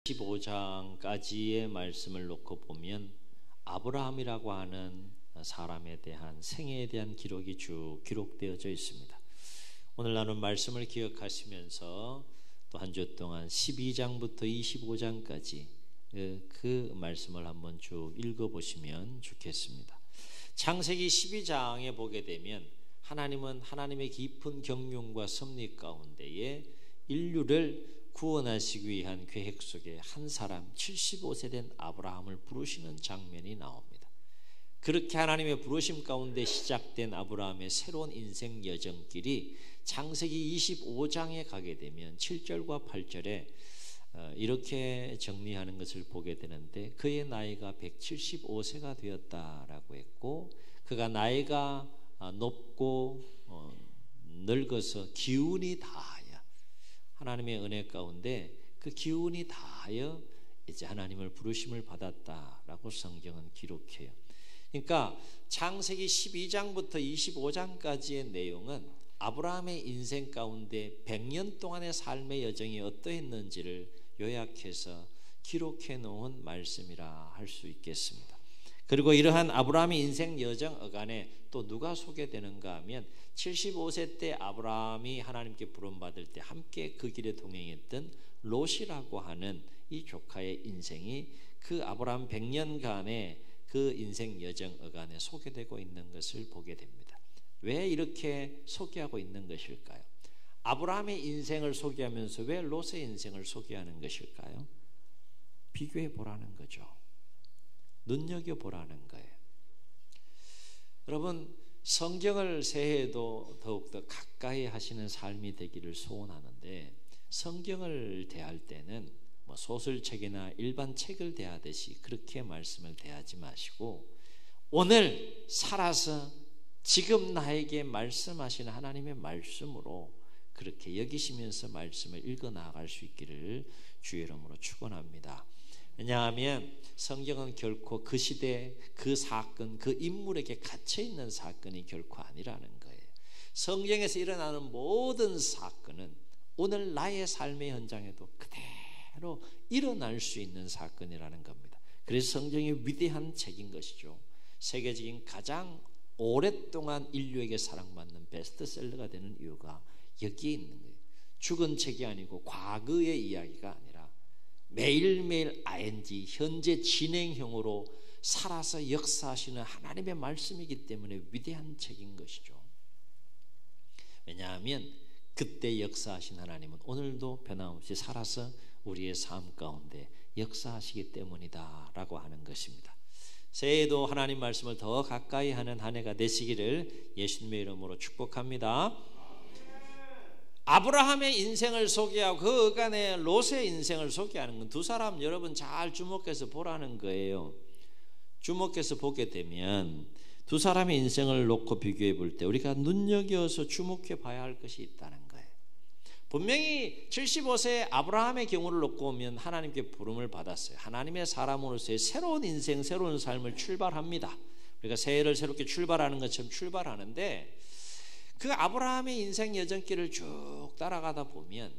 15장까지의 말씀을 놓고 보면 아브라함이라고 하는 사람에 대한 생애에 대한 기록이 쭉 기록되어져 있습니다. 오늘 나눈 말씀을 기억하시면서 또 한 주 동안 12장부터 25장까지 그 말씀을 한번 쭉 읽어보시면 좋겠습니다. 창세기 12장에 보게 되면 하나님은 하나님의 깊은 경륜과 섭리 가운데에 인류를 구원하시기 위한 계획 속에 한 사람 75세 된 아브라함을 부르시는 장면이 나옵니다. 그렇게 하나님의 부르심 가운데 시작된 아브라함의 새로운 인생 여정길이 창세기 25장에 가게 되면 7절과 8절에 이렇게 정리하는 것을 보게 되는데, 그의 나이가 175세가 되었다라고 했고, 그가 나이가 높고 늙어서 기운이 다하여 하나님의 은혜 가운데 그 기운이 다하여 이제 하나님을 부르심을 받았다라고 성경은 기록해요. 그러니까 창세기 12장부터 25장까지의 내용은 아브라함의 인생 가운데 100년 동안의 삶의 여정이 어떠했는지를 요약해서 기록해 놓은 말씀이라 할 수 있겠습니다. 그리고 이러한 아브라함의 인생 여정 어간에 또 누가 소개되는가 하면 75세 때 아브라함이 하나님께 부름받을 때 함께 그 길에 동행했던 롯이라고 하는 이 조카의 인생이 그 아브라함 100년간의 그 인생 여정 어간에 소개되고 있는 것을 보게 됩니다. 왜 이렇게 소개하고 있는 것일까요? 아브라함의 인생을 소개하면서 왜 롯의 인생을 소개하는 것일까요? 비교해 보라는 거죠. 눈여겨보라는 거예요. 여러분, 성경을 새해에도 더욱더 가까이 하시는 삶이 되기를 소원하는데, 성경을 대할 때는 소설책이나 일반 책을 대하듯이 그렇게 말씀을 대하지 마시고, 오늘 살아서 지금 나에게 말씀하시는 하나님의 말씀으로 그렇게 여기시면서 말씀을 읽어 나아갈 수 있기를 주의 이름으로 축원합니다. 왜냐하면 성경은 결코 그 시대, 그 사건, 그 인물에게 갇혀있는 사건이 결코 아니라는 거예요. 성경에서 일어나는 모든 사건은 오늘 나의 삶의 현장에도 그대로 일어날 수 있는 사건이라는 겁니다. 그래서 성경이 위대한 책인 것이죠. 세계적인 가장 오랫동안 인류에게 사랑받는 베스트셀러가 되는 이유가 여기에 있는 거예요. 죽은 책이 아니고 과거의 이야기가 아니라 매일매일 ing, 현재 진행형으로 살아서 역사하시는 하나님의 말씀이기 때문에 위대한 책인 것이죠. 왜냐하면 그때 역사하신 하나님은 오늘도 변함없이 살아서 우리의 삶 가운데 역사하시기 때문이다 라고 하는 것입니다. 새해에도 하나님 말씀을 더 가까이 하는 한 해가 되시기를 예수님의 이름으로 축복합니다. 아브라함의 인생을 소개하고 그 어간에 롯의 인생을 소개하는 건 두 사람 여러분 잘 주목해서 보라는 거예요. 주목해서 보게 되면 두 사람의 인생을 놓고 비교해 볼 때 우리가 눈여겨서 주목해 봐야 할 것이 있다는 거예요. 분명히 75세 아브라함의 경우를 놓고 보면 하나님께 부름을 받았어요. 하나님의 사람으로서의 새로운 인생, 새로운 삶을 출발합니다. 우리가 새해를 새롭게 출발하는 것처럼 출발하는데, 그 아브라함의 인생 여정길을 쭉 따라가다 보면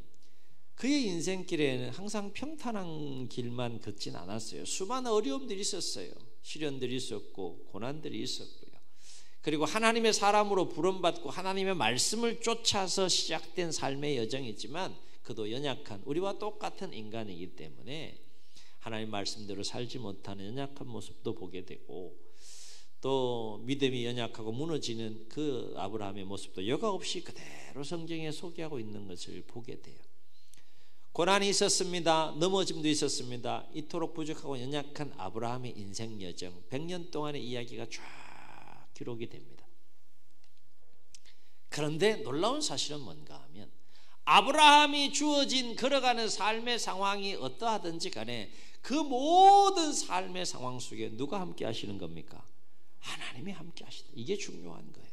그의 인생길에는 항상 평탄한 길만 걷진 않았어요. 수많은 어려움들이 있었어요. 시련들이 있었고 고난들이 있었고요. 그리고 하나님의 사람으로 부름받고 하나님의 말씀을 쫓아서 시작된 삶의 여정이지만 그도 연약한 우리와 똑같은 인간이기 때문에 하나님 말씀대로 살지 못하는 연약한 모습도 보게 되고, 또 믿음이 연약하고 무너지는 그 아브라함의 모습도 여과 없이 그대로 성경에 소개하고 있는 것을 보게 돼요. 고난이 있었습니다. 넘어짐도 있었습니다. 이토록 부족하고 연약한 아브라함의 인생 여정 100년 동안의 이야기가 쫙 기록이 됩니다. 그런데 놀라운 사실은 뭔가 하면 아브라함이 주어진 걸어가는 삶의 상황이 어떠하든지 간에 그 모든 삶의 상황 속에 누가 함께 하시는 겁니까? 하나님이 함께 하시다. 이게 중요한 거예요.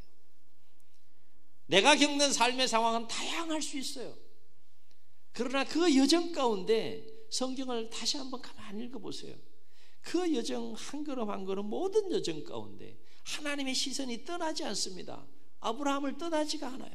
내가 겪는 삶의 상황은 다양할 수 있어요. 그러나 그 여정 가운데 성경을 다시 한번 가만히 읽어보세요. 그 여정 한 걸음 한 걸음 모든 여정 가운데 하나님의 시선이 떠나지 않습니다. 아브라함을 떠나지가 않아요.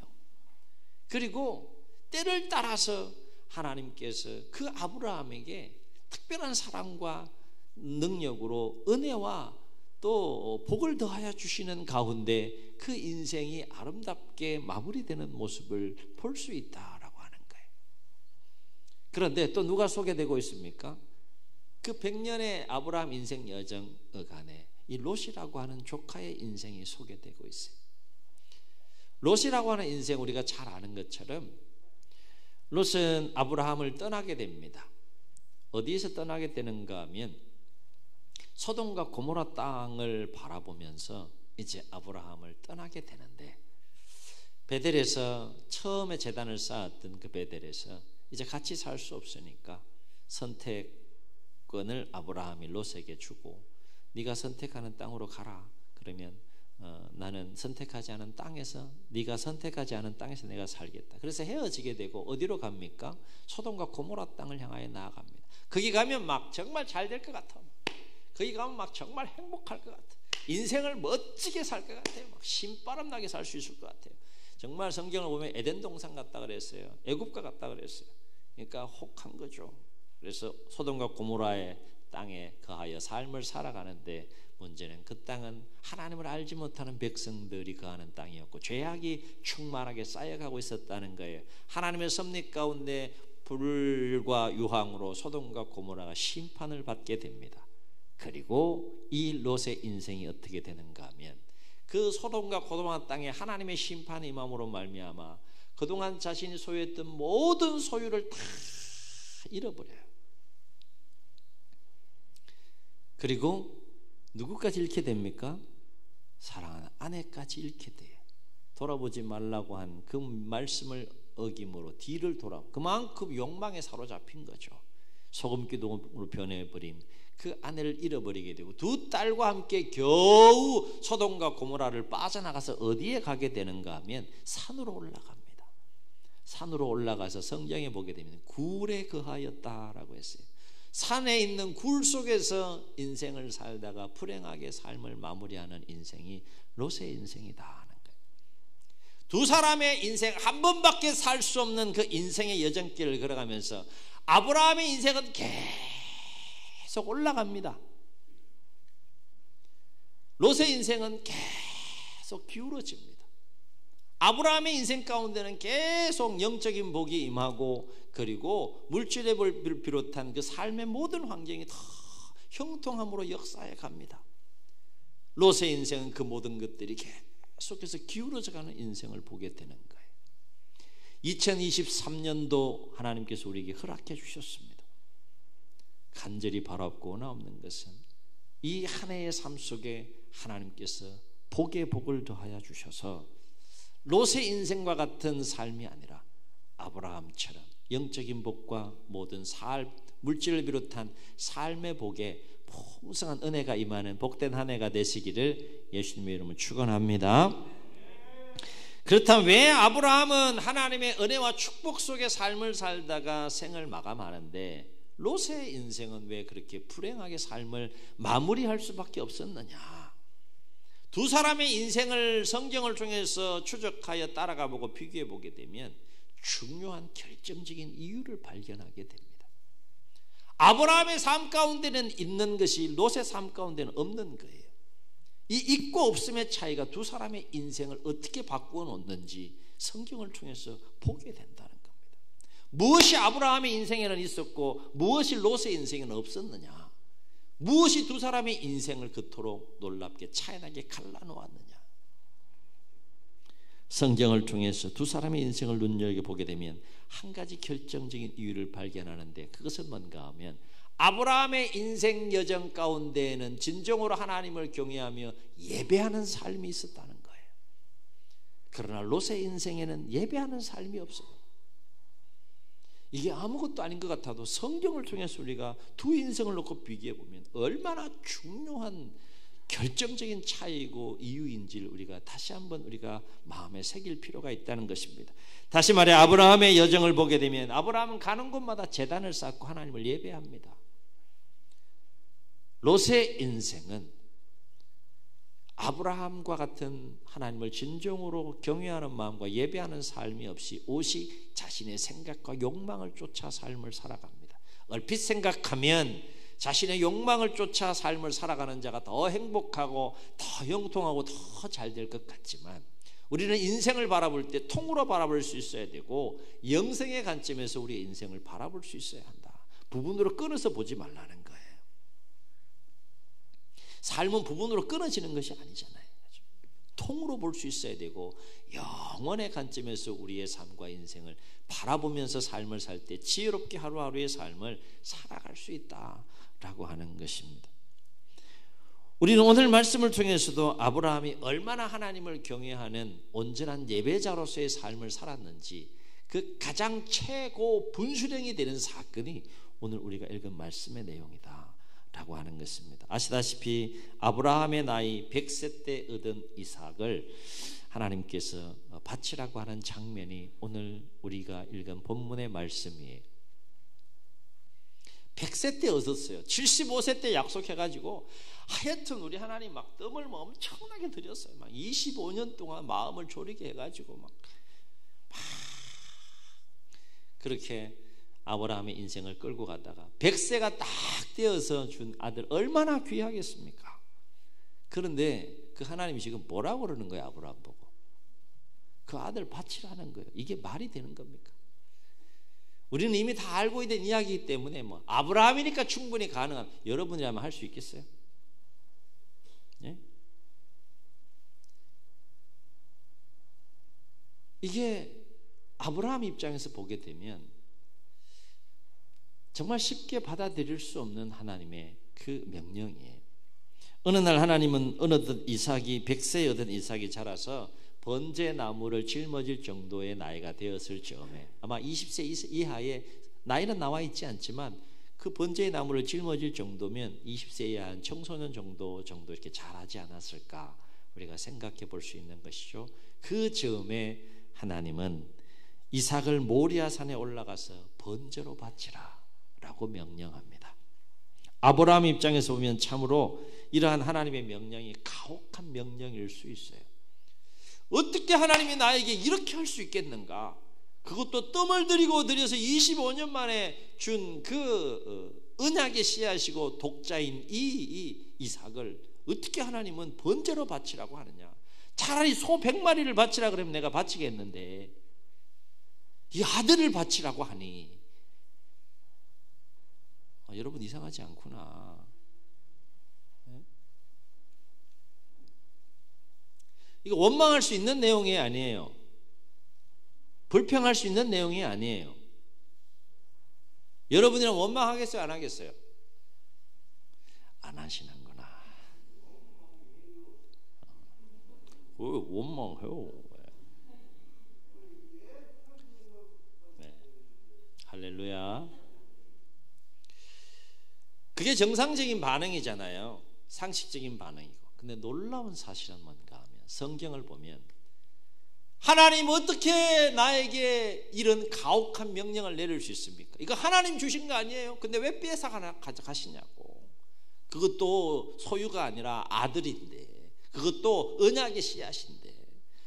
그리고 때를 따라서 하나님께서 그 아브라함에게 특별한 사랑과 능력으로 은혜와 또 복을 더하여 주시는 가운데 그 인생이 아름답게 마무리되는 모습을 볼 수 있다라고 하는 거예요. 그런데 또 누가 소개되고 있습니까? 그 100년의 아브라함 인생 여정 안에 이 롯이라고 하는 조카의 인생이 소개되고 있어요. 롯이라고 하는 인생, 우리가 잘 아는 것처럼 롯은 아브라함을 떠나게 됩니다. 어디에서 떠나게 되는가 하면 소돔과 고모라 땅을 바라보면서 이제 아브라함을 떠나게 되는데, 베델에서 처음에 제단을 쌓았던 그 베델에서 이제 같이 살 수 없으니까 선택권을 아브라함이 롯에게 주고, 네가 선택하는 땅으로 가라. 그러면 나는 선택하지 않은 땅에서, 네가 선택하지 않은 땅에서 내가 살겠다. 그래서 헤어지게 되고 어디로 갑니까? 소돔과 고모라 땅을 향하여 나아갑니다. 거기 가면 막 정말 잘 될 것 같아. 거기 가면 막 정말 행복할 것 같아. 인생을 멋지게 살 것 같아요. 막 신바람 나게 살 수 있을 것 같아요. 정말 성경을 보면 에덴 동산 같다 그랬어요. 애굽과 같다 그랬어요. 그러니까 혹한 거죠. 그래서 소돔과 고모라의 땅에 거하여 삶을 살아가는데, 문제는 그 땅은 하나님을 알지 못하는 백성들이 거하는 땅이었고 죄악이 충만하게 쌓여가고 있었다는 거예요. 하나님의 섭리 가운데 불과 유황으로 소돔과 고모라가 심판을 받게 됩니다. 그리고 이 롯의 인생이 어떻게 되는가 하면, 그 소돔과 고모라 땅에 하나님의 심판이 임함으로 말미암아 그동안 자신이 소유했던 모든 소유를 다 잃어버려요. 그리고 누구까지 잃게 됩니까? 사랑하는 아내까지 잃게 돼요. 돌아보지 말라고 한 그 말씀을 어김으로 뒤를 돌아, 그만큼 욕망에 사로잡힌 거죠. 소금기둥으로 변해버린 그 아내를 잃어버리게 되고, 두 딸과 함께 겨우 소돔과 고모라를 빠져나가서 어디에 가게 되는가 하면 산으로 올라갑니다. 산으로 올라가서 성경에 보게 되면 굴에 거하였다라고 했어요. 산에 있는 굴 속에서 인생을 살다가 불행하게 삶을 마무리하는 인생이 롯의 인생이다 하는 거예요. 두 사람의 인생, 한 번밖에 살 수 없는 그 인생의 여정길을 걸어가면서 아브라함의 인생은 계속 올라갑니다. 롯의 인생은 계속 기울어집니다. 아브라함의 인생 가운데는 계속 영적인 복이 임하고, 그리고 물질의 복을 비롯한 그 삶의 모든 환경이 다 형통함으로 역사해 갑니다. 롯의 인생은 그 모든 것들이 계속해서 기울어져가는 인생을 보게 되는 거예요. 2023년도 하나님께서 우리에게 허락해 주셨습니다. 간절히 바라옵고 원하옵는 것은 이 한 해의 삶 속에 하나님께서 복의 복을 더하여 주셔서 롯의 인생과 같은 삶이 아니라 아브라함처럼 영적인 복과 모든 물질을 비롯한 삶의 복에 풍성한 은혜가 임하는 복된 한 해가 되시기를 예수님의 이름으로 축원합니다. 그렇다면 왜 아브라함은 하나님의 은혜와 축복 속의 삶을 살다가 생을 마감하는데, 롯의 인생은 왜 그렇게 불행하게 삶을 마무리할 수밖에 없었느냐? 두 사람의 인생을 성경을 통해서 추적하여 따라가 보고 비교해 보게 되면 중요한 결정적인 이유를 발견하게 됩니다. 아브라함의 삶 가운데는 있는 것이 롯의 삶 가운데는 없는 거예요. 이 있고 없음의 차이가 두 사람의 인생을 어떻게 바꾸어 놓는지 성경을 통해서 보게 된다는 겁니다. 무엇이 아브라함의 인생에는 있었고 무엇이 롯의 인생에는 없었느냐? 무엇이 두 사람의 인생을 그토록 놀랍게 차이나게 갈라놓았느냐? 성경을 통해서 두 사람의 인생을 눈여겨보게 되면 한 가지 결정적인 이유를 발견하는데, 그것은 뭔가 하면 아브라함의 인생 여정 가운데에는 진정으로 하나님을 경외하며 예배하는 삶이 있었다는 거예요. 그러나 롯의 인생에는 예배하는 삶이 없어요. 이게 아무것도 아닌 것 같아도 성경을 통해서 우리가 두 인생을 놓고 비교해 보면 얼마나 중요한 결정적인 차이고 이유인지를 우리가 다시 한번 우리가 마음에 새길 필요가 있다는 것입니다. 다시 말해 아브라함의 여정을 보게 되면 아브라함은 가는 곳마다 제단을 쌓고 하나님을 예배합니다. 롯의 인생은 아브라함과 같은 하나님을 진정으로 경외하는 마음과 예배하는 삶이 없이 오직 자신의 생각과 욕망을 쫓아 삶을 살아갑니다. 얼핏 생각하면 자신의 욕망을 쫓아 삶을 살아가는 자가 더 행복하고 더 형통하고 더 잘 될 것 같지만, 우리는 인생을 바라볼 때 통으로 바라볼 수 있어야 되고 영생의 관점에서 우리의 인생을 바라볼 수 있어야 한다. 부분으로 끊어서 보지 말라는 거예요. 삶은 부분으로 끊어지는 것이 아니잖아요. 통으로 볼 수 있어야 되고 영원의 관점에서 우리의 삶과 인생을 바라보면서 삶을 살 때 지혜롭게 하루하루의 삶을 살아갈 수 있다라고 하는 것입니다. 우리는 오늘 말씀을 통해서도 아브라함이 얼마나 하나님을 경외하는 온전한 예배자로서의 삶을 살았는지 그 가장 최고 분수령이 되는 사건이 오늘 우리가 읽은 말씀의 내용이다 라고 하는 것입니다. 아시다시피 아브라함의 나이 100세 때 얻은 이삭을 하나님께서 바치라고 하는 장면이 오늘 우리가 읽은 본문의 말씀이에요. 100세 때 얻었어요. 75세 때 약속해가지고 하여튼 우리 하나님 막 뜸을 엄청나게 들였어요. 막 25년 동안 마음을 졸이게 해가지고 막 그렇게 아브라함의 인생을 끌고 가다가 100세가 딱 되어서 준 아들 얼마나 귀하겠습니까? 그런데 그 하나님이 지금 뭐라고 그러는 거예요? 아브라함 보고 그 아들 바치라는 거예요. 이게 말이 되는 겁니까? 우리는 이미 다 알고 있는 이야기이기 때문에 뭐 아브라함이니까 충분히 가능한, 여러분이라면 할 수 있겠어요? 예? 이게 아브라함 입장에서 보게 되면 정말 쉽게 받아들일 수 없는 하나님의 그 명령이에요. 어느 날 하나님은 어느덧 이삭이 100세에 얻은 이삭이 자라서 번제나무를 짊어질 정도의 나이가 되었을 즈음에, 아마 20세 이하의 나이는 나와 있지 않지만 그 번제의 나무를 짊어질 정도면 20세 이하의 청소년 정도 이렇게 자라지 않았을까 우리가 생각해 볼 수 있는 것이죠. 그 즈음에 하나님은 이삭을 모리아 산에 올라가서 번제로 바치라 라고 명령합니다. 아브라함 입장에서 보면 참으로 이러한 하나님의 명령이 가혹한 명령일 수 있어요. 어떻게 하나님이 나에게 이렇게 할 수 있겠는가? 그것도 뜸을 들여서 25년 만에 준 그 언약의 씨앗이고 독자인 이 이삭을 어떻게 하나님은 번제로 바치라고 하느냐? 차라리 소 100마리를 바치라 그러면 내가 바치겠는데 이 아들을 바치라고 하니 여러분 이상하지 않구나. 이거 원망할 수 있는 내용이 아니에요. 불평할 수 있는 내용이 아니에요. 여러분이랑 원망하겠어요? 안 하겠어요? 안 하시는구나. 왜 원망해요? 네. 할렐루야. 그게 정상적인 반응이잖아요. 상식적인 반응이고. 근데 놀라운 사실은 뭔가 하면 성경을 보면 하나님 어떻게 나에게 이런 가혹한 명령을 내릴 수 있습니까? 이거 하나님 주신 거 아니에요? 근데 왜 뺏어 가져가시냐고. 그것도 소유가 아니라 아들인데, 그것도 언약의 씨앗인데,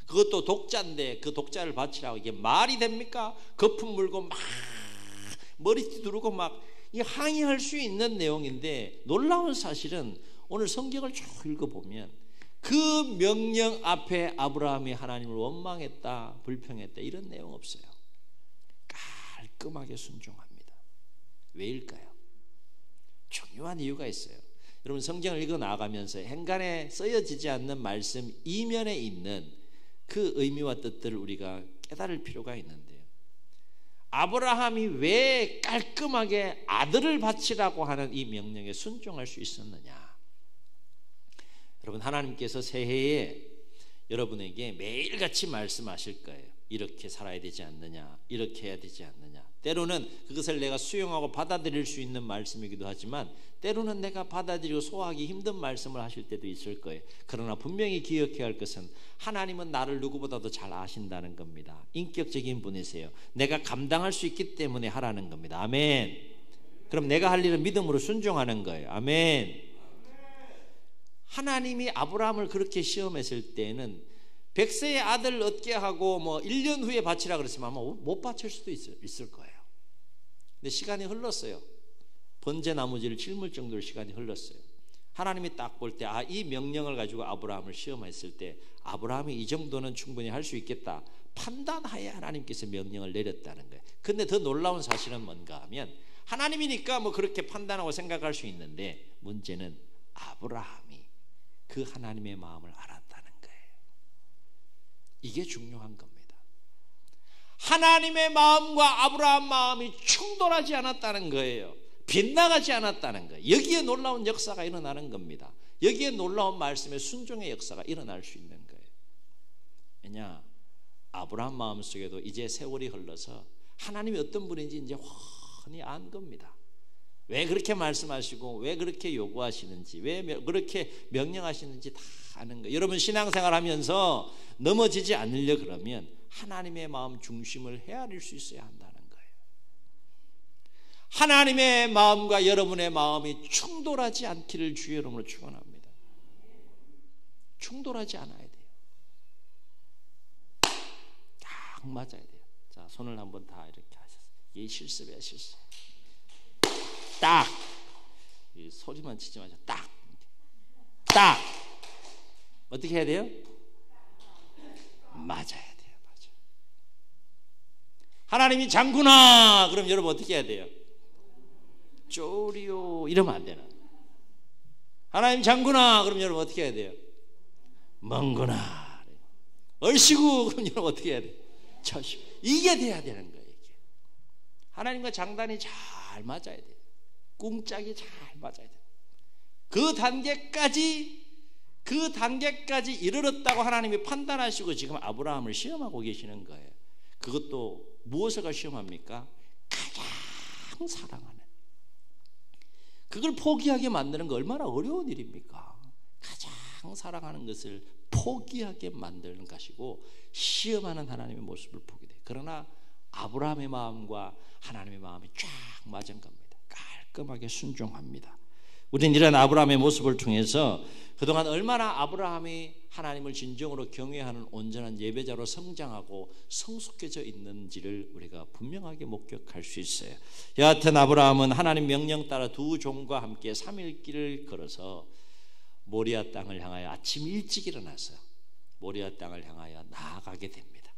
그것도 독자인데 그 독자를 바치라고 이게 말이 됩니까? 거품 물고 막 머리띠 두르고 막 항의할 수 있는 내용인데, 놀라운 사실은 오늘 성경을 쭉 읽어보면 그 명령 앞에 아브라함이 하나님을 원망했다, 불평했다 이런 내용 없어요. 깔끔하게 순종합니다. 왜일까요? 중요한 이유가 있어요. 여러분 성경을 읽어 나가면서 행간에 쓰여지지 않는 말씀 이면에 있는 그 의미와 뜻들을 우리가 깨달을 필요가 있는데요. 아브라함이 왜 깔끔하게 아들을 바치라고 하는 이 명령에 순종할 수 있었느냐? 여러분 하나님께서 새해에 여러분에게 매일같이 말씀하실 거예요. 이렇게 살아야 되지 않느냐, 이렇게 해야 되지 않느냐. 때로는 그것을 내가 수용하고 받아들일 수 있는 말씀이기도 하지만 때로는 내가 받아들이고 소화하기 힘든 말씀을 하실 때도 있을 거예요. 그러나 분명히 기억해야 할 것은 하나님은 나를 누구보다도 잘 아신다는 겁니다. 인격적인 분이세요. 내가 감당할 수 있기 때문에 하라는 겁니다. 아멘. 그럼 내가 할 일은 믿음으로 순종하는 거예요. 아멘. 하나님이 아브라함을 그렇게 시험했을 때는 100세의 아들 얻게 하고 뭐 1년 후에 바치라 그랬으면 아마 못 바칠 수도 있을 거예요. 근데 시간이 흘렀어요. 번제 나무지를 짊을 정도로 시간이 흘렀어요. 하나님이 딱 볼 때 이 명령을 가지고 아브라함을 시험했을 때 아브라함이 이 정도는 충분히 할 수 있겠다 판단하에 하나님께서 명령을 내렸다는 거예요. 근데 더 놀라운 사실은 뭔가 하면 하나님이니까 뭐 그렇게 판단하고 생각할 수 있는데 문제는 아브라함이 그 하나님의 마음을 알았다는 거예요. 이게 중요한 겁니다. 하나님의 마음과 아브라함 마음이 충돌하지 않았다는 거예요. 빗나가지 않았다는 거예요. 여기에 놀라운 역사가 일어나는 겁니다. 여기에 놀라운 말씀의 순종의 역사가 일어날 수 있는 거예요. 왜냐? 아브라함 마음속에도 이제 세월이 흘러서 하나님이 어떤 분인지 이제 훤히 안 겁니다. 왜 그렇게 말씀하시고 왜 그렇게 요구하시는지 왜 그렇게 명령하시는지 다 아는 거예요. 여러분 신앙생활 하면서 넘어지지 않으려 그러면 하나님의 마음 중심을 헤아릴 수 있어야 한다는 거예요. 하나님의 마음과 여러분의 마음이 충돌하지 않기를 주의 이름으로 축원합니다. 충돌하지 않아야 돼요. 딱 맞아야 돼요. 자, 손을 한번 다 이렇게 하셨어요. 이게 실습이야, 실습. 딱. 이 소리만 치지 마세요. 딱. 딱. 어떻게 해야 돼요? 맞아야 돼요. 맞아. 하나님이 장구나. 그럼 여러분 어떻게 해야 돼요? 쪼리요. 이러면 안 되나? 하나님 장구나. 그럼 여러분 어떻게 해야 돼요? 먼구나. 얼씨구. 그럼 여러분 어떻게 해야 돼요? 저시. 이게 돼야 되는 거예요. 이게. 하나님과 장단이 잘 맞아야 돼요. 꿍짝이 잘 맞아야 돼요. 그 단계까지 이르렀다고 하나님이 판단하시고 지금 아브라함을 시험하고 계시는 거예요. 그것도 무엇을 시험합니까? 가장 사랑하는. 그걸 포기하게 만드는 거 얼마나 어려운 일입니까? 가장 사랑하는 것을 포기하게 만드는 것이고 시험하는 하나님의 모습을 보게 돼요. 그러나 아브라함의 마음과 하나님의 마음이 쫙 맞은 겁니다. 깔끔하게 순종합니다. 우리는 이런 아브라함의 모습을 통해서 그동안 얼마나 아브라함이 하나님을 진정으로 경외하는 온전한 예배자로 성장하고 성숙해져 있는지를 우리가 분명하게 목격할 수 있어요. 여하튼 아브라함은 하나님 명령 따라 두 종과 함께 3일 길을 걸어서 모리아 땅을 향하여 아침 일찍 일어나서 모리아 땅을 향하여 나아가게 됩니다.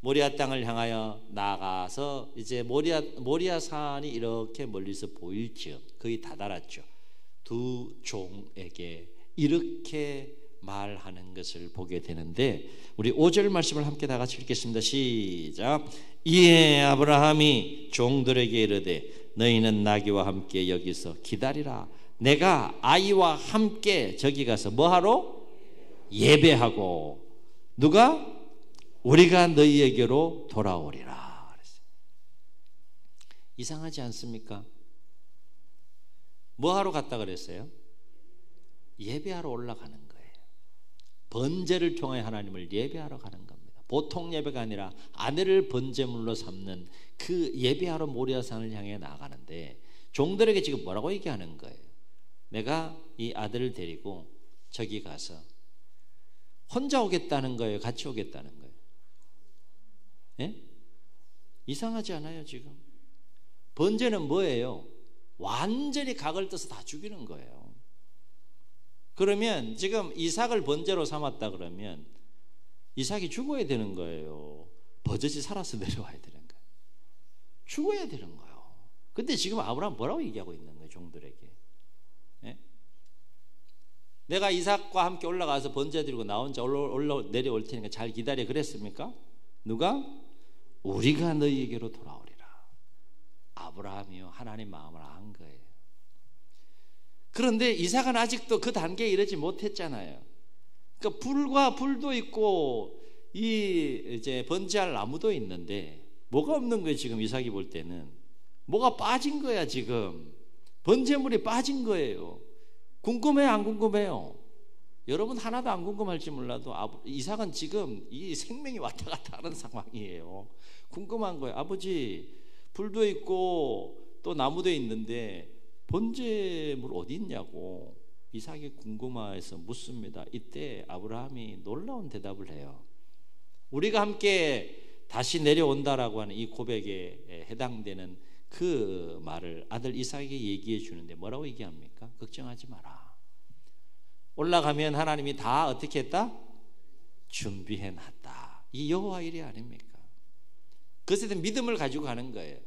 모리아 땅을 향하여 나가서 이제 모리아 산이 이렇게 멀리서 보일 즈음 거의 다다랐죠. 두 종에게 이렇게 말하는 것을 보게 되는데 우리 5절 말씀을 함께 다 같이 읽겠습니다. 시작. 이에 아브라함이 종들에게 이르되 너희는 나귀와 함께 여기서 기다리라. 내가 아이와 함께 저기 가서 뭐하러? 예배하고 누가? 우리가 너희에게로 돌아오리라. 이상하지 않습니까? 뭐하러 갔다 그랬어요? 예배하러 올라가는 거예요. 번제를 통해 하나님을 예배하러 가는 겁니다. 보통 예배가 아니라 아내를 번제물로 삼는 그 예배하러 모리아산을 향해 나가는데 종들에게 지금 뭐라고 얘기하는 거예요? 내가 이 아들을 데리고 저기 가서 혼자 오겠다는 거예요? 같이 오겠다는 거예요? 예? 이상하지 않아요 지금? 번제는 뭐예요? 완전히 각을 떠서 다 죽이는 거예요. 그러면 지금 이삭을 번제로 삼았다 그러면 이삭이 죽어야 되는 거예요? 버젓이 살아서 내려와야 되는 거예요? 죽어야 되는 거예요. 근데 지금 아브라함 뭐라고 얘기하고 있는 거예요? 종들에게. 예? 내가 이삭과 함께 올라가서 번제 드리고 나 혼자 내려올 테니까 잘 기다려 그랬습니까? 누가? 우리가 너희에게로 돌아오리라. 아브라함이요 하나님 마음을 안 거예요. 그런데 이삭은 아직도 그 단계에 이르지 못했잖아요. 그러니까 불도 있고 이제 번제할 나무도 있는데 뭐가 없는 거예요. 지금 이삭이 볼 때는 뭐가 빠진 거야. 지금 번제물이 빠진 거예요. 궁금해요 안 궁금해요? 여러분 하나도 안 궁금할지 몰라도 이삭은 지금 이 생명이 왔다 갔다 하는 상황이에요. 궁금한 거예요. 아버지 불도 있고 또 나무도 있는데 번제물 어디 있냐고 이삭이 궁금해서 묻습니다. 이때 아브라함이 놀라운 대답을 해요. 우리가 함께 다시 내려온다라고 하는 이 고백에 해당되는 그 말을 아들 이삭에게 얘기해 주는데 뭐라고 얘기합니까? 걱정하지 마라. 올라가면 하나님이 다 어떻게 했다? 준비해 놨다. 이 여호와 일이 아닙니까? 그것에 대한 믿음을 가지고 가는 거예요.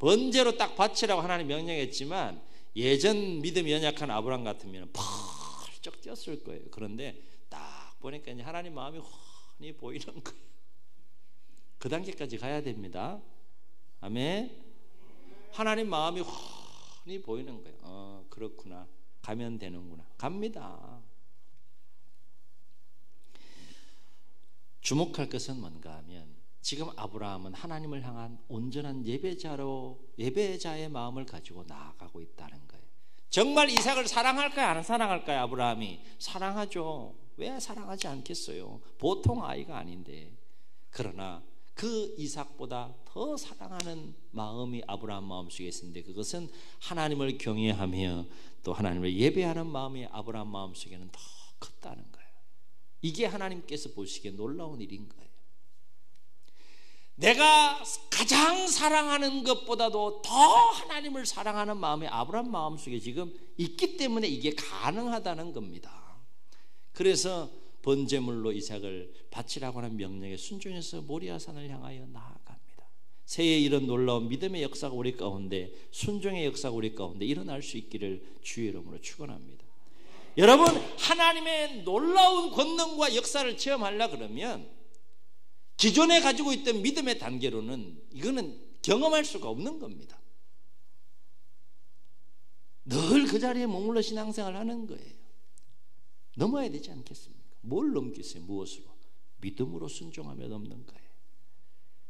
번제로 딱 바치라고 하나님 명령했지만 예전 믿음이 연약한 아브라함 같으면 펄쩍 뛰었을 거예요. 그런데 딱 보니까 이제 하나님 마음이 훤히 보이는 거예요. 그 단계까지 가야 됩니다. 아멘. 하나님 마음이 훤히 보이는 거예요. 그렇구나. 가면 되는구나. 갑니다. 주목할 것은 뭔가 하면 지금 아브라함은 하나님을 향한 온전한 예배자의 마음을 가지고 나아가고 있다는 거예요. 정말 이삭을 사랑할까요? 안 사랑할까요? 아브라함이 사랑하죠. 왜 사랑하지 않겠어요? 보통 아이가 아닌데. 그러나 그 이삭보다 더 사랑하는 마음이 아브라함 마음속에 있었는데 그것은 하나님을 경외하며 또 하나님을 예배하는 마음이 아브라함 마음속에는 더 컸다는 거예요. 이게 하나님께서 보시기에 놀라운 일인 거예요. 내가 가장 사랑하는 것보다도 더 하나님을 사랑하는 마음이 아브라함 마음속에 지금 있기 때문에 이게 가능하다는 겁니다. 그래서 번제물로 이삭을 바치라고 하는 명령에 순종해서 모리아산을 향하여 나아갑니다. 새해 이런 놀라운 믿음의 역사가 우리 가운데, 순종의 역사가 우리 가운데 일어날 수 있기를 주의 이름으로 축원합니다. 여러분, 하나님의 놀라운 권능과 역사를 체험하려고 그러면 기존에 가지고 있던 믿음의 단계로는 이거는 경험할 수가 없는 겁니다. 늘 그 자리에 머물러 신앙생활을 하는 거예요. 넘어야 되지 않겠습니까? 뭘 넘기세요? 무엇으로? 믿음으로 순종하며 넘는 거예요.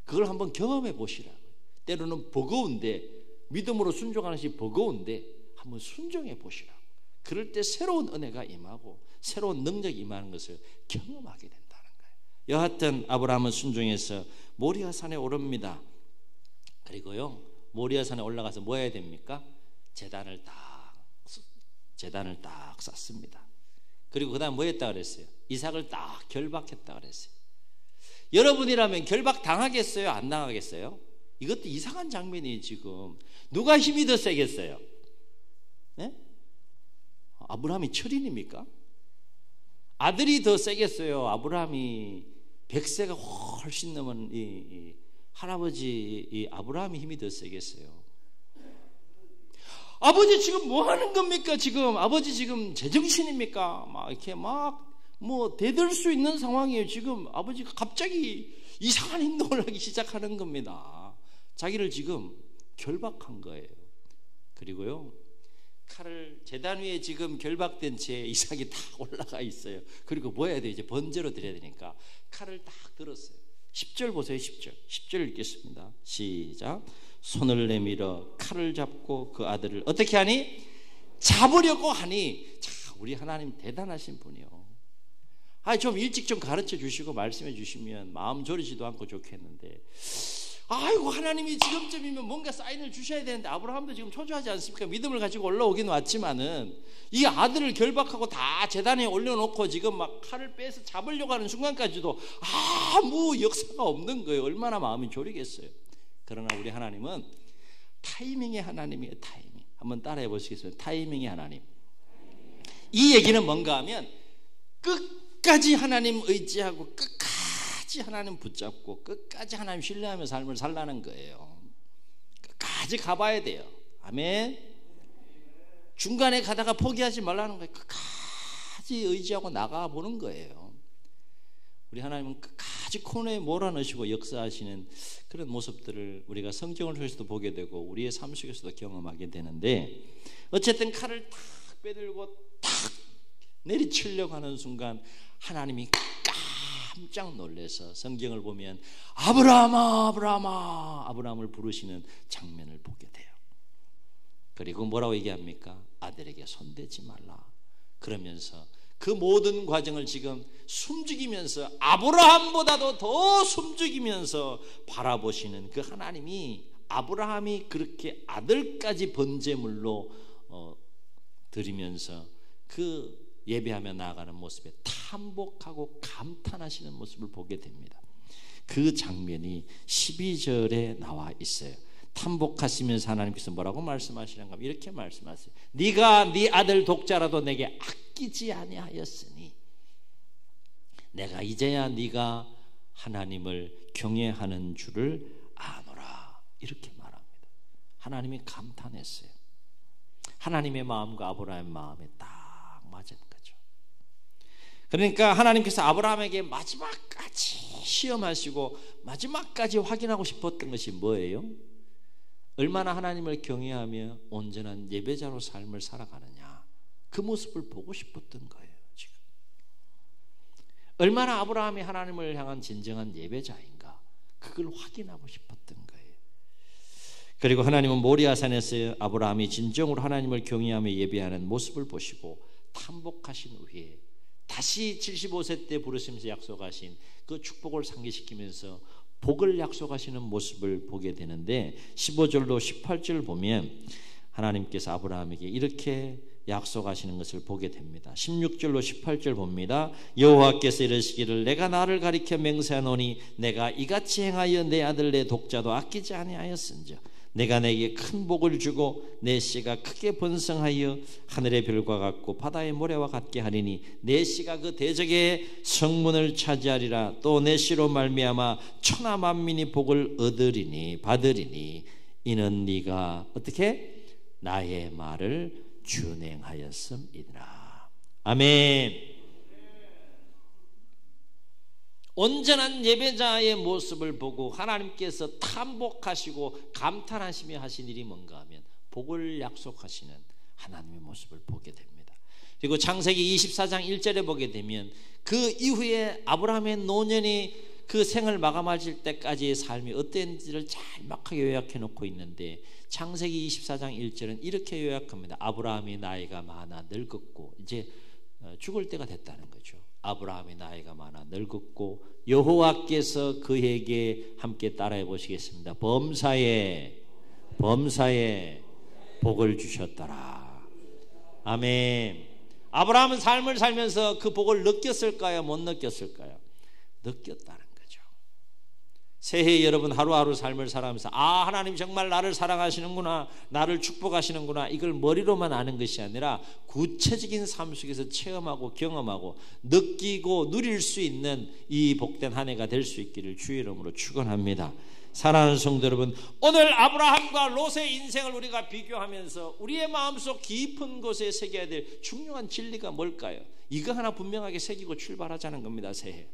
그걸 한번 경험해 보시라고요. 때로는 버거운데, 믿음으로 순종하는 것이 버거운데 한번 순종해 보시라고. 그럴 때 새로운 은혜가 임하고 새로운 능력이 임하는 것을 경험하게 된다는 거예요. 여하튼 아브라함은 순종해서 모리아산에 오릅니다. 그리고요, 모리아산에 올라가서 뭐 해야 됩니까? 제단을 딱 쌓습니다. 그리고 그 다음 뭐 했다 그랬어요? 이삭을 딱 결박했다 그랬어요. 여러분이라면 결박 당하겠어요? 안 당하겠어요? 이것도 이상한 장면이에요. 지금 누가 힘이 더 세겠어요? 네? 아브라함이 철인입니까? 아들이 더 세겠어요? 아브라함이 100세가 훨씬 넘은 이 할아버지 이 아브라함이 힘이 더 세겠어요? 아버지 지금 뭐 하는 겁니까? 지금 아버지 지금 제정신입니까? 막 이렇게 막 뭐 대들 수 있는 상황이에요. 지금 아버지가 갑자기 이상한 행동을 하기 시작하는 겁니다. 자기를 지금 결박한 거예요. 그리고요, 칼을 제단 위에 지금 결박된 채 이삭이 딱 올라가 있어요. 그리고 뭐 해야 돼요? 이제 번제로 드려야 되니까 칼을 딱 들었어요. 10절 보세요. 10절 읽겠습니다. 시작. 손을 내밀어 칼을 잡고 그 아들을 어떻게 하니? 잡으려고 하니. 자, 우리 하나님 대단하신 분이요. 좀 일찍 좀 가르쳐 주시고 말씀해 주시면 마음 졸이지도 않고 좋겠는데, 아이고 하나님이 지금쯤이면 뭔가 사인을 주셔야 되는데, 아브라함도 지금 초조하지 않습니까? 믿음을 가지고 올라오긴 왔지만은 이 아들을 결박하고 다 제단에 올려놓고 지금 막 칼을 빼서 잡으려고 하는 순간까지도 아무 역사가 없는 거예요. 얼마나 마음이 졸이겠어요. 그러나 우리 하나님은 타이밍의 하나님이에요. 타이밍. 한번 따라해 보시겠습니다. 타이밍의 하나님. 이 얘기는 뭔가 하면 끝까지 하나님 의지하고 끝까지 하나님 붙잡고 끝까지 하나님 신뢰하며 삶을 살라는 거예요. 끝까지 가봐야 돼요. 아멘. 중간에 가다가 포기하지 말라는 거예요. 끝까지 의지하고 나가보는 거예요. 우리 하나님은 끝까지 코너에 몰아넣으시고 역사하시는 그런 모습들을 우리가 성경을 통해서도 보게 되고 우리의 삶 속에서도 경험하게 되는데, 어쨌든 칼을 탁 빼들고 탁 내리치려고 하는 순간 하나님이 깜짝 놀라서 성경을 보면 아브라함아 아브라함아 아브라함을 부르시는 장면을 보게 돼요. 그리고 뭐라고 얘기합니까? 아들에게 손대지 말라. 그러면서 그 모든 과정을 지금 숨죽이면서 아브라함보다도 더 숨죽이면서 바라보시는 그 하나님이, 아브라함이 그렇게 아들까지 번제물로 드리면서 그 예배하며 나아가는 모습에 탐복하고 감탄하시는 모습을 보게 됩니다. 그 장면이 12절에 나와 있어요. 탐복하시면서 하나님께서 뭐라고 말씀하시는가? 이렇게 말씀하세요. 네가 네 아들 독자라도 내게 아끼지 아니하였으니 내가 이제야 네가 하나님을 경외하는 줄을 아노라. 이렇게 말합니다. 하나님이 감탄했어요. 하나님의 마음과 아브라함의 마음에 딱 맞은 거죠. 그러니까 하나님께서 아브라함에게 마지막까지 시험하시고 마지막까지 확인하고 싶었던 것이 뭐예요? 얼마나 하나님을 경외하며 온전한 예배자로 삶을 살아가느냐, 그 모습을 보고 싶었던 거예요. 지금 얼마나 아브라함이 하나님을 향한 진정한 예배자인가, 그걸 확인하고 싶었던 거예요. 그리고 하나님은 모리아산에서 아브라함이 진정으로 하나님을 경외하며 예배하는 모습을 보시고 탐복하신 후에 다시 75세 때 부르시면서 약속하신 그 축복을 상기시키면서 복을 약속하시는 모습을 보게 되는데, 15절로 18절 보면 하나님께서 아브라함에게 이렇게 약속하시는 것을 보게 됩니다. 16절로 18절 봅니다. 여호와께서 이르시기를 내가 나를 가리켜 맹세하노니 내가 이같이 행하여 내 아들 내 독자도 아끼지 아니하였은즉 내가 내게 큰 복을 주고 내 씨가 크게 번성하여 하늘의 별과 같고 바다의 모래와 같게 하리니 내 씨가 그 대적의 성문을 차지하리라. 또 내 씨로 말미암아 천하 만민이 복을 받으리니 이는 네가 어떻게 나의 말을 준행하였음이니라. 아멘. 온전한 예배자의 모습을 보고 하나님께서 탐복하시고 감탄하시며 하신 일이 뭔가 하면 복을 약속하시는 하나님의 모습을 보게 됩니다. 그리고 창세기 24장 1절에 보게 되면 그 이후에 아브라함의 노년이 그 생을 마감하실 때까지의 삶이 어땠는지를 짤막하게 요약해 놓고 있는데, 창세기 24장 1절은 이렇게 요약합니다. 아브라함이 나이가 많아 늙었고 이제 죽을 때가 됐다는 거죠. 아브라함의 나이가 많아 늙었고 여호와께서 그에게 함께 따라해 보시겠습니다. 범사에 복을 주셨더라. 아멘. 아브라함은 삶을 살면서 그 복을 느꼈을까요? 못 느꼈을까요? 느꼈다는 거죠. 새해 여러분 하루하루 삶을 살아가면서 하나님 정말 나를 사랑하시는구나, 나를 축복하시는구나, 이걸 머리로만 아는 것이 아니라 구체적인 삶 속에서 체험하고 경험하고 느끼고 누릴 수 있는 이 복된 한 해가 될 수 있기를 주의 이름으로 축원합니다. 사랑하는 성도 여러분, 오늘 아브라함과 롯의 인생을 우리가 비교하면서 우리의 마음속 깊은 곳에 새겨야 될 중요한 진리가 뭘까요? 이거 하나 분명하게 새기고 출발하자는 겁니다. 새해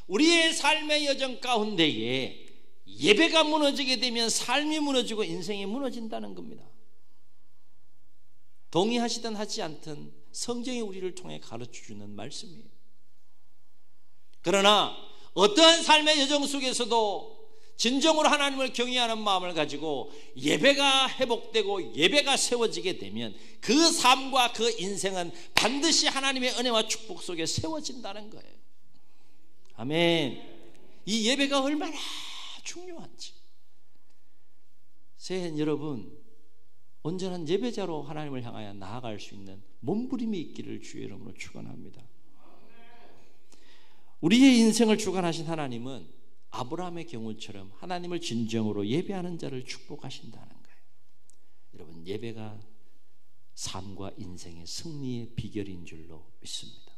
우리의 삶의 여정 가운데에 예배가 무너지게 되면 삶이 무너지고 인생이 무너진다는 겁니다. 동의하시든 하지 않든 성경이 우리를 통해 가르쳐주는 말씀이에요. 그러나 어떠한 삶의 여정 속에서도 진정으로 하나님을 경외하는 마음을 가지고 예배가 회복되고 예배가 세워지게 되면 그 삶과 그 인생은 반드시 하나님의 은혜와 축복 속에 세워진다는 거예요. 아멘. 이 예배가 얼마나 중요한지. 새해 여러분 온전한 예배자로 하나님을 향하여 나아갈 수 있는 몸부림이 있기를 주의 이름으로 축원합니다. 우리의 인생을 주관하신 하나님은 아브라함의 경우처럼 하나님을 진정으로 예배하는 자를 축복하신다는 거예요. 여러분, 예배가 삶과 인생의 승리의 비결인 줄로 믿습니다.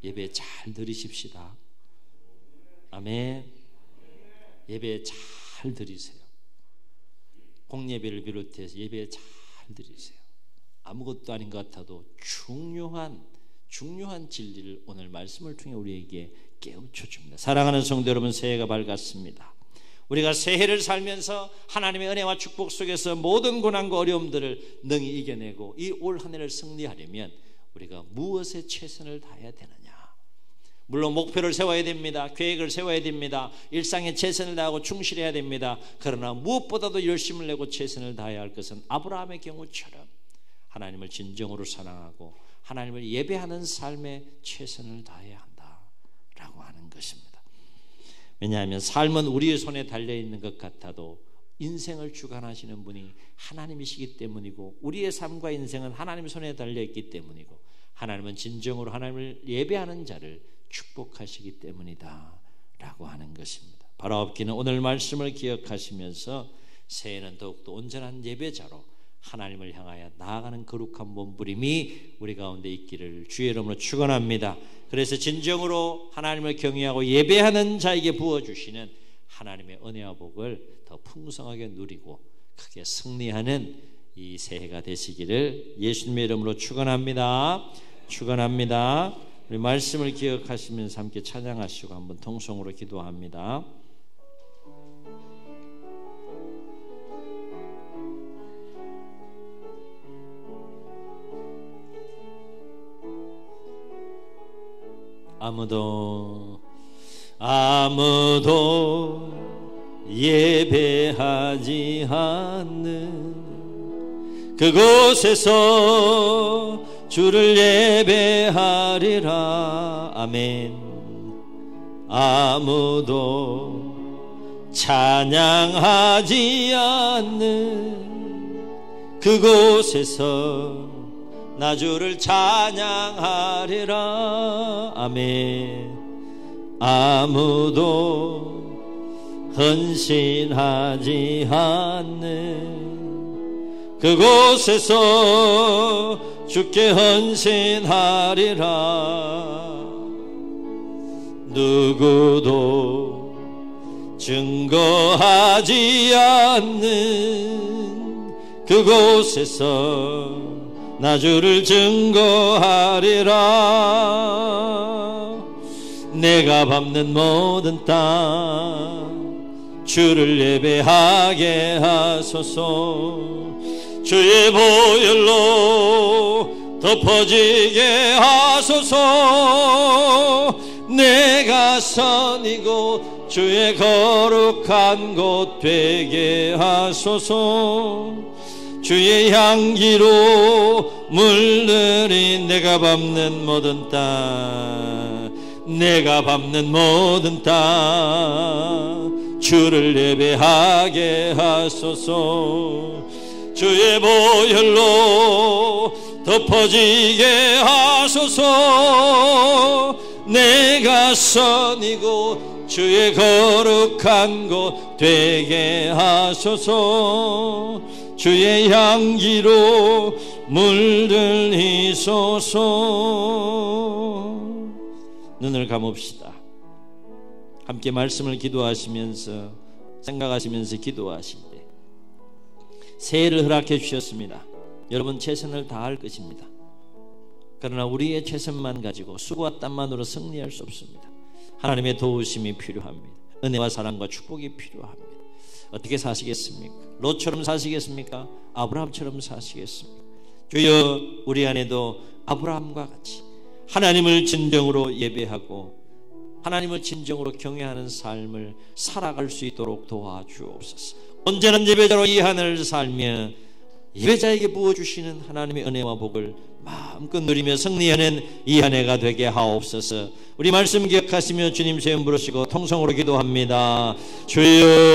예배 잘 드리십시다. 아멘. 예배 잘 드리세요. 공예배를 비롯해서 예배 잘 드리세요. 아무것도 아닌 것 같아도 중요한 진리를 오늘 말씀을 통해 우리에게 깨우쳐 줍니다. 사랑하는 성도 여러분, 새해가 밝았습니다. 우리가 새해를 살면서 하나님의 은혜와 축복 속에서 모든 고난과 어려움들을 능히 이겨내고 이 올 한 해를 승리하려면 우리가 무엇에 최선을 다해야 되느냐? 물론 목표를 세워야 됩니다. 계획을 세워야 됩니다. 일상에 최선을 다하고 충실해야 됩니다. 그러나 무엇보다도 열심을 내고 최선을 다해야 할 것은 아브라함의 경우처럼 하나님을 진정으로 사랑하고 하나님을 예배하는 삶에 최선을 다해야 한다라고 하는 것입니다. 왜냐하면 삶은 우리의 손에 달려있는 것 같아도 인생을 주관하시는 분이 하나님이시기 때문이고 우리의 삶과 인생은 하나님 손에 달려있기 때문이고 하나님은 진정으로 하나님을 예배하는 자를 축복하시기 때문이다 라고 하는 것입니다. 바라옵기는 오늘 말씀을 기억하시면서 새해는 더욱더 온전한 예배자로 하나님을 향하여 나아가는 거룩한 몸부림이 우리 가운데 있기를 주의 이름으로 축원합니다. 그래서 진정으로 하나님을 경외하고 예배하는 자에게 부어주시는 하나님의 은혜와 복을 더 풍성하게 누리고 크게 승리하는 이 새해가 되시기를 예수님의 이름으로 축원합니다. 축원합니다. 우리 말씀을 기억하시면서 함께 찬양하시고 한번 통성으로 기도합니다. 아무도 예배하지 않는 그곳에서 주를 예배하리라. 아멘. 아무도 찬양하지 않는 그곳에서 나 주를 찬양하리라. 아멘. 아무도 헌신하지 않는 그곳에서 주께 헌신하리라. 누구도 증거하지 않는 그곳에서 나 주를 증거하리라. 내가 밟는 모든 땅 주를 예배하게 하소서. 주의 보혈로 덮어지게 하소서. 내가 선이고 주의 거룩한 곳 되게 하소서. 주의 향기로 물들인 내가 밟는 모든 땅, 내가 밟는 모든 땅 주를 예배하게 하소서. 주의 보혈로 덮어지게 하소서. 내가 선이고 주의 거룩한 곳 되게 하소서. 주의 향기로 물들이소서. 눈을 감읍시다. 함께 말씀을 기도하시면서 생각하시면서 기도하실 때 새해를 허락해 주셨습니다. 여러분 최선을 다할 것입니다. 그러나 우리의 최선만 가지고 수고와 땀만으로 승리할 수 없습니다. 하나님의 도우심이 필요합니다. 은혜와 사랑과 축복이 필요합니다. 어떻게 사시겠습니까? 롯처럼 사시겠습니까? 아브라함처럼 사시겠습니까? 주여, 우리 안에도 아브라함과 같이 하나님을 진정으로 예배하고 하나님을 진정으로 경외하는 삶을 살아갈 수 있도록 도와주옵소서. 온전한 예배자로 이 하늘을 살며 예배자에게 부어주시는 하나님의 은혜와 복을 마음껏 누리며 승리하는 이 한 해가 되게 하옵소서. 우리 말씀 기억하시며 주님 제 이름 부르시고 통성으로 기도합니다. 주여